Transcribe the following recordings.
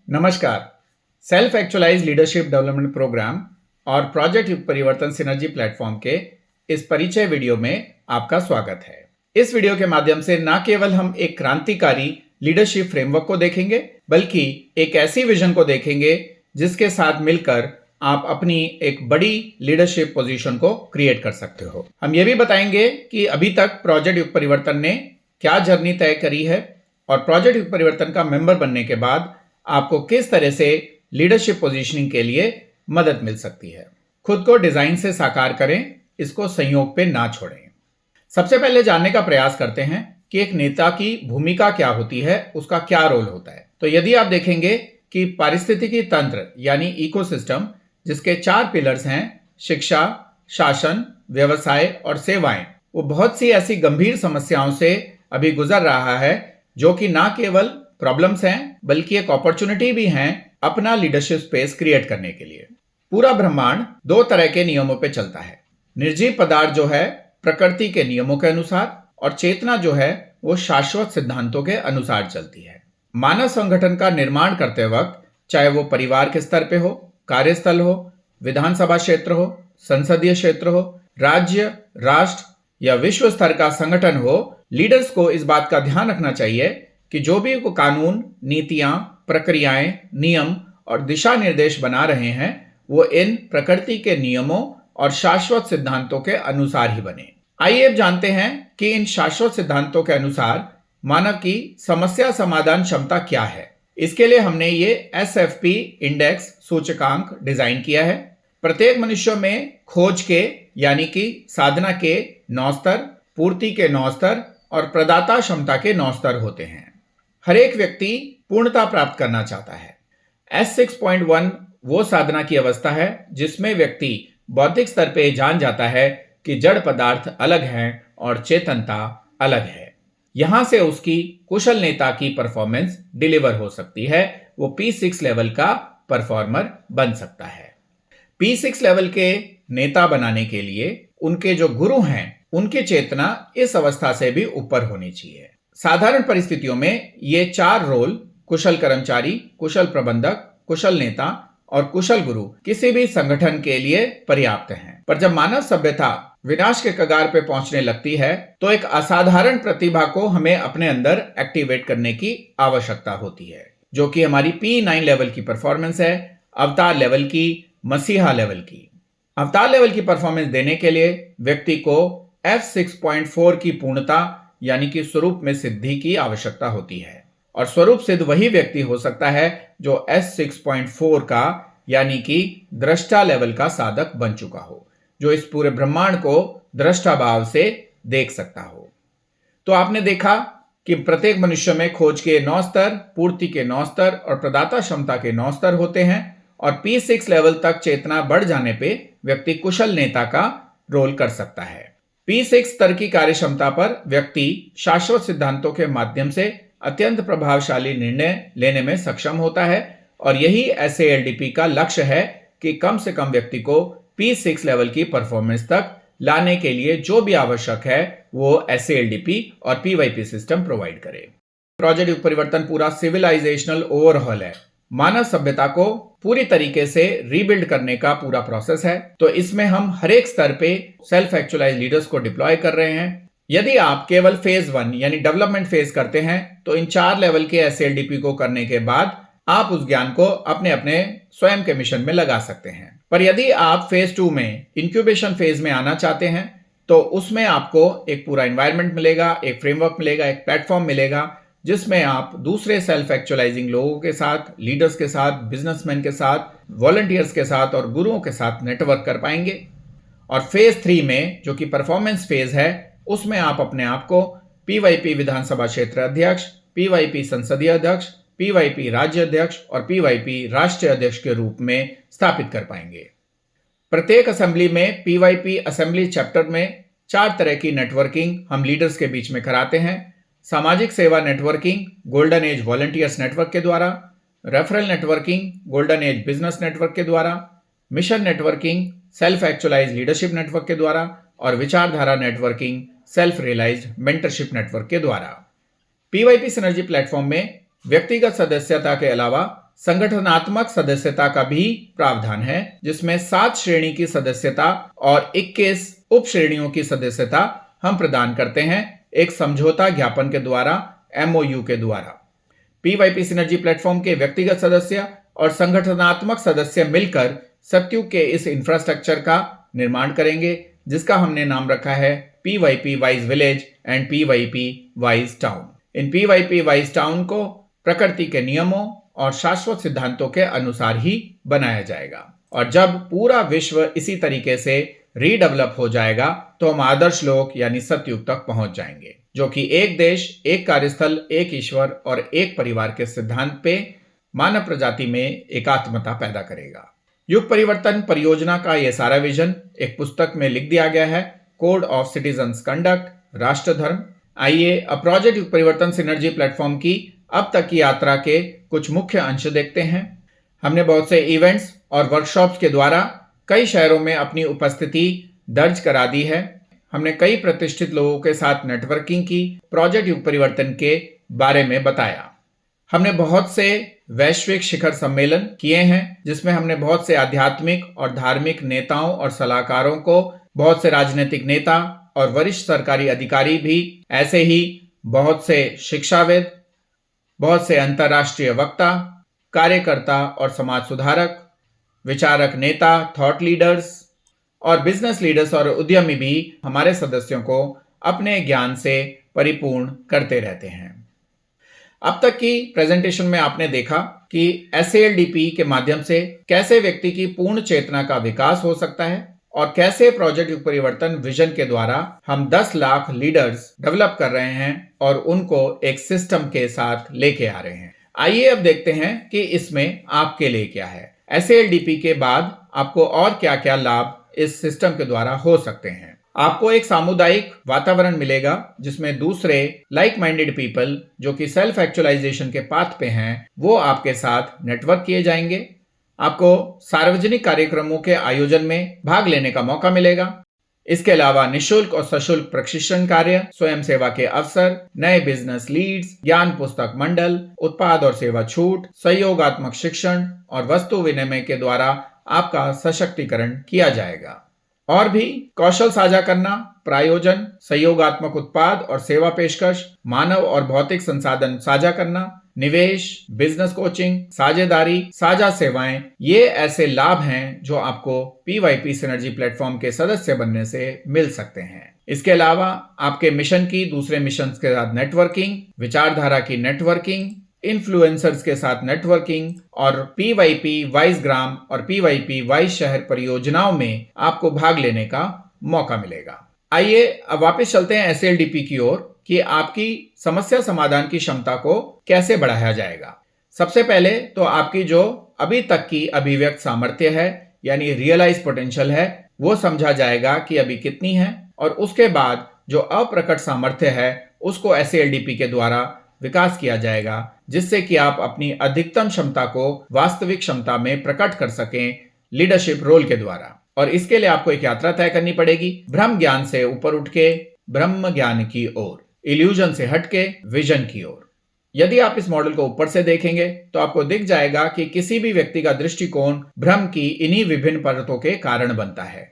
नमस्कार। Self actualise leadership development programme और project युग परिवर्तन सिनर्जी प्लेटफॉर्म के इस परिचय वीडियो में आपका स्वागत है। इस वीडियो के माध्यम से न केवल हम एक क्रांतिकारी लीडरशिप फ्रेमवर्क को देखेंगे, बल्कि एक ऐसी विजन को देखेंगे जिसके साथ मिलकर आप अपनी एक बड़ी लीडरशिप पोजीशन को क्रिएट कर सकते हो। हम ये भी बताएंगे कि अभी तक प्रोजेक्ट युग परिवर्तन ने क्या जर्नी तय करी है और प्रोजेक्ट युग परिवर्तन का मेंबर बनने के बाद आपको किस तरह से लीडरशिप पोजीशनिंग के लिए मदद मिल सकती है। खुद को डिजाइन से साकार करें, इसको संयोग पे ना छोड़ें। सबसे पहले जानने का प्रयास करते हैं कि एक नेता की भूमिका क्या होती है, उसका क्या रोल होता है। तो यदि आप देखेंगे कि पारिस्थितिकी तंत्र यानी इकोसिस्टम, जिसके 4 पिलर्स हैं, शिक्षा, शासन, व्यवसाय और सेवाएं, वो बहुत सी ऐसी गंभीर समस्याओं से अभी गुजर रहा है जो कि ना केवल प्रॉब्लम्स हैं बल्कि एक अपॉर्चुनिटी भी हैं अपना लीडरशिप स्पेस क्रिएट करने के लिए। पूरा ब्रह्मांड 2 तरह के नियमों पे चलता है। निर्जीव पदार्थ जो है प्रकृति के नियमों के अनुसार और चेतना जो है वो शाश्वत सिद्धांतों के अनुसार चलती है। मानव संगठन का निर्माण करते वक्त, चाहे वो परिवार के स्तर पे हो, कार्यस्थल हो, विधानसभा क्षेत्र हो, संसदीय क्षेत्र हो, राज्य, राष्ट्र या विश्व स्तर का संगठन हो, लीडर्स को इस बात का ध्यान रखना चाहिए कि जो भी वो कानून, नीतियां, प्रक्रियाएं, नियम और दिशा निर्देश बना रहे हैं वो इन प्रकृति के नियमों और शाश्वत सिद्धांतों के अनुसार ही बने। आइए अब जानते हैं कि इन शाश्वत सिद्धांतों के अनुसार मानव की समस्या समाधान क्षमता क्या है। इसके लिए हमने ये SFP इंडेक्स सूचकांक डिजाइन किया है। प्रत्येक मनुष्य में खोज के यानी कि साधना के 9 स्तर, पूर्ति के 9 स्तर और प्रदाता क्षमता के 9 स्तर होते हैं। हर एक व्यक्ति पूर्णता प्राप्त करना चाहता है। S6.1 वो साधना की अवस्था है जिसमें व्यक्ति बौद्धिक स्तर पे जान जाता है कि जड़ पदार्थ अलग हैं और चेतनता अलग है। यहां से उसकी कुशल नेता की परफॉर्मेंस डिलीवर हो सकती है। वो P6 लेवल का परफॉर्मर बन सकता है। P6 लेवल के नेता बनाने के लिए उनके जो गुरु हैं उनकी चेतना इस अवस्था से भी ऊपर होनी चाहिए। साधारण परिस्थितियों में ये 4 रोल, कुशल कर्मचारी, कुशल प्रबंधक, कुशल नेता और कुशल गुरु, किसी भी संगठन के लिए पर्याप्त हैं। पर जब मानव सभ्यता विनाश के कगार पे पहुंचने लगती है तो एक असाधारण प्रतिभा को हमें अपने अंदर एक्टिवेट करने की आवश्यकता होती है, जो कि हमारी P9 लेवल की परफॉर्मेंस है, अवतार लेवल की, मसीहा लेवल की। अवतार लेवल की परफॉर्मेंस देने के लिए व्यक्ति को F6.4 की पूर्णता यानी कि स्वरूप में सिद्धि की आवश्यकता होती है। और स्वरूप सिद्ध वही व्यक्ति हो सकता है जो S6.4 का यानी कि दृष्टा लेवल का साधक बन चुका हो, जो इस पूरे ब्रह्मांड को दृष्टा भाव से देख सकता हो। तो आपने देखा कि प्रत्येक मनुष्य में खोज के 9 स्तर, पूर्ति के 9 स्तर और प्रदाता क्षमता के 9 स्तर होते हैं। और P6 लेवल तक चेतना बढ़ जाने पे व्यक्ति कुशल नेता का रोल कर सकता है। P6 स्तर की कार्य क्षमता पर व्यक्ति शाश्वत सिद्धांतों के माध्यम से अत्यंत प्रभावशाली निर्णय लेने में सक्षम होता है। और यही SALDP का लक्ष्य है कि कम से कम व्यक्ति को P6 लेवल की परफॉर्मेंस तक लाने के लिए जो भी आवश्यक है वो SALDP और PYP सिस्टम प्रोवाइड करे। प्रोजेक्ट युग परिवर्तन पूरा सिविलाइजेशनल ओवरहॉल है। मानव सभ्यता को पूरी तरीके से रीबिल्ड करने का पूरा प्रोसेस है। तो इसमें हम हर एक स्तर पे सेल्फ एक्चुअलाइज लीडर्स को डिप्लॉय कर रहे हैं। यदि आप केवल फेज 1 यानी डेवलपमेंट फेज करते हैं तो इन 4 लेवल के SALDP को करने के बाद आप उस ज्ञान को अपने अपने स्वयं के मिशन में लगा सकते हैं। पर यदि आप फेज 2 में इंक्यूबेशन फेज में आना चाहते हैं तो उसमें आपको एक पूरा एनवायरनमेंट मिलेगा, एक फ्रेमवर्क मिलेगा, एक प्लेटफॉर्म मिलेगा जिसमें आप दूसरे सेल्फ एक्चुअलाइजिंग लोगों के साथ, लीडर्स के साथ, बिजनेसमैन के साथ, वॉलंटियर्स के साथ और गुरुओं के साथ नेटवर्क कर पाएंगे। और फेज 3 में जो कि परफॉर्मेंस फेज है उसमें आप अपने आप को PYP विधानसभा क्षेत्र अध्यक्ष, PYP संसदीय अध्यक्ष, PYP राज्य अध्यक्ष और PYP राष्ट्रीय अध्यक्ष के रूप में स्थापित कर पाएंगे। प्रत्येक असेंबली में PYP असेंबली चैप्टर में 4 तरह की नेटवर्किंग हम लीडर्स के बीच में कराते हैं। सामाजिक सेवा networking golden age volunteers network के द्वारा, referral networking golden age business network के द्वारा, mission networking self actualise leadership network के द्वारा और विचारधारा networking self realised mentorship network के द्वारा। PYP सिनर्जी प्लेटफॉर्म में व्यक्तिगत सदस्यता के अलावा संगठनात्मक सदस्यता का भी प्रावधान है, जिसमें 7 श्रेणी की सदस्यता और 21 उप श्रेणियों की सदस्यता हम प्रदान करते हैं एक समझौता ज्ञापन के द्वारा, MOU के द्वारा। PYP सिनर्जी प्लेटफॉर्म के व्यक्तिगत सदस्य और संगठनात्मक सदस्य मिलकर सत्युग के इस इंफ्रास्ट्रक्चर का निर्माण करेंगे, जिसका हमने नाम रखा है PYP wise village and PYP wise town. In PYP wise town को प्रकृति के नियमों और शाश्वत सिद्धांतों के अनुसार ही बनाया जाएगा, और जब पूरा विश्व इसी तरीके से रीडेवलप हो जाएगा तो हम आदर्श लोक यानी सतयुग तक पहुंच जाएंगे, जो कि एक देश, एक कार्यस्थल, एक ईश्वर और एक परिवार के सिद्धांत पे मानव प्रजाति में एकात्मता पैदा करेगा। युग परिवर्तन परियोजना का यह सारा विजन एक पुस्तक में लिख दिया गया है, कोड ऑफ सिटीजन्स कंडक्ट, राष्ट्र धर्म। आइए अब प्रोजेक्ट युग परिवर्तन सिनर्जी प्लेटफॉर्म की अब तक की यात्रा के कुछ मुख्य अंश देखते हैं। हमने बहुत से इवेंट्स और वर्कशॉप्स के द्वारा कई शहरों में अपनी उपस्थिति दर्ज करा दी है। हमने कई प्रतिष्ठित लोगों के साथ नेटवर्किंग की, प्रोजेक्ट युग परिवर्तन के बारे में बताया। हमने बहुत से वैश्विक शिखर सम्मेलन किए हैं, जिसमें हमने बहुत से आध्यात्मिक और धार्मिक नेताओं और सलाहकारों को, बहुत से राजनीतिक नेता और वरिष्ठ सरकारी अधिकारी भी, ऐसे ही बहुत से शिक्षाविद, बहुत से अंतर्राष्ट्रीय वक्ता, कार्यकर्ता और समाज सुधारक, विचारक नेता, थॉट लीडर्स और बिजनेस लीडर्स और उद्यमी भी हमारे सदस्यों को अपने ज्ञान से परिपूर्ण करते रहते हैं। अब तक की प्रेजेंटेशन में आपने देखा कि SALDP के माध्यम से कैसे व्यक्ति की पूर्ण चेतना का विकास हो सकता है और कैसे प्रोजेक्ट युग परिवर्तन विजन के द्वारा हम 10 लाख लीडर्स डेवलप कर रहे हैं और उनको एक सिस्टम के साथ लेके आ रहे हैं। आइए अब देखते हैं कि इसमें आपके लिए क्या है। SALDP के बाद आपको और क्या क्या लाभ इस सिस्टम के द्वारा हो सकते हैं। आपको एक सामुदायिक वातावरण मिलेगा, जिसमें दूसरे लाइक माइंडेड पीपल जो कि सेल्फ एक्चुअलाइजेशन के पाथ पे हैं, वो आपके साथ नेटवर्क किए जाएंगे। आपको सार्वजनिक कार्यक्रमों के आयोजन में भाग लेने का मौका मिलेगा। इसके अलावा निःशुल्क और सशुल्क प्रशिक्षण कार्य, स्वयं सेवा के अवसर, नए बिजनेस लीड्स, ज्ञान पुस्तक मंडल, उत्पाद और सेवा छूट, सहयोगात्मक शिक्षण और वस्तु विनिमय के द्वारा आपका सशक्तिकरण किया जाएगा। और भी कौशल साझा करना, प्रायोजन, सहयोगात्मक उत्पाद और सेवा पेशकश, मानव और भौतिक संसाधन साझा करना, निवेश, बिजनेस कोचिंग, साझेदारी, साझा सेवाएं, ये ऐसे लाभ हैं जो आपको PYP सिनर्जी प्लेटफॉर्म के सदस्य बनने से मिल सकते हैं। इसके अलावा आपके मिशन की दूसरे मिशन के साथ नेटवर्किंग, विचारधारा की नेटवर्किंग, इन्फ्लुएंसर्स के साथ नेटवर्किंग और PYP वाइज ग्राम और PYP वाइज शहर परियोजनाओं में आपको भाग लेने का मौका मिलेगा। आइए अब वापस चलते हैं SALDP की ओर कि आपकी समस्या समाधान की क्षमता को कैसे बढ़ाया जाएगा। सबसे पहले तो आपकी जो अभी तक की अभिव्यक्त सामर्थ्य है यानी रियलाइज पोटेंशियल है, वो समझा जाएगा कि अभी कितनी है, और उसके बाद जो अप्रकट सामर्थ्य है उसको SALDP के द्वारा विकास किया जाएगा, जिससे कि आप अपनी अधिकतम क्षमता को वास्तविक क्षमता में प्रकट कर सकें लीडरशिप रोल के द्वारा। और इसके लिए आपको एक यात्रा तय करनी पड़ेगी, भ्रम ज्ञान से ऊपर उठ के ब्रह्म ज्ञान की ओर, इल्यूजन से हटके विजन की ओर। यदि आप इस मॉडल को ऊपर से देखेंगे तो आपको दिख जाएगा कि किसी भी व्यक्ति का दृष्टिकोण भ्रम की इन्हीं विभिन्न परतों के कारण बनता है।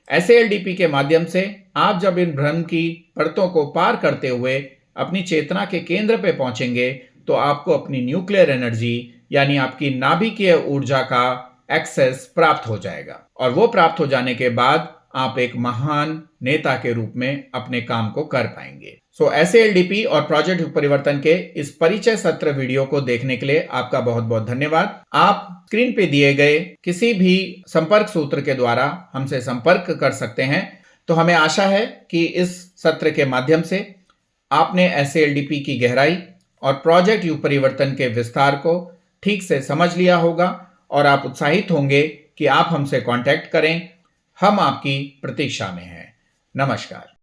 SALDP के माध्यम से आप जब इन भ्रम की परतों को पार करते हुए अपनी चेतना के केंद्र पे पहुंचेंगे तो आपको अपनी न्यूक्लियर एनर्जी यानी आपकी नाभिकीय ऊर्जा का एक्सेस प्राप्त हो जाएगा, और वो प्राप्त हो जाने के बाद आप एक महान नेता के रूप में अपने काम को कर पाएंगे। SALDP और प्रोजेक्ट युग परिवर्तन के इस परिचय सत्र वीडियो को देखने के लिए आपका बहुत बहुत धन्यवाद। आप स्क्रीन पे दिए गए किसी भी संपर्क सूत्र के द्वारा हमसे संपर्क कर सकते हैं। तो हमें आशा है कि इस सत्र के माध्यम से आपने SALDP की गहराई और प्रोजेक्ट युग परिवर्तन के विस्तार को ठीक से समझ लिया होगा, और आप उत्साहित होंगे कि आप हमसे कांटेक्ट करें। हम आपकी प्रतीक्षा में हैं। नमस्कार।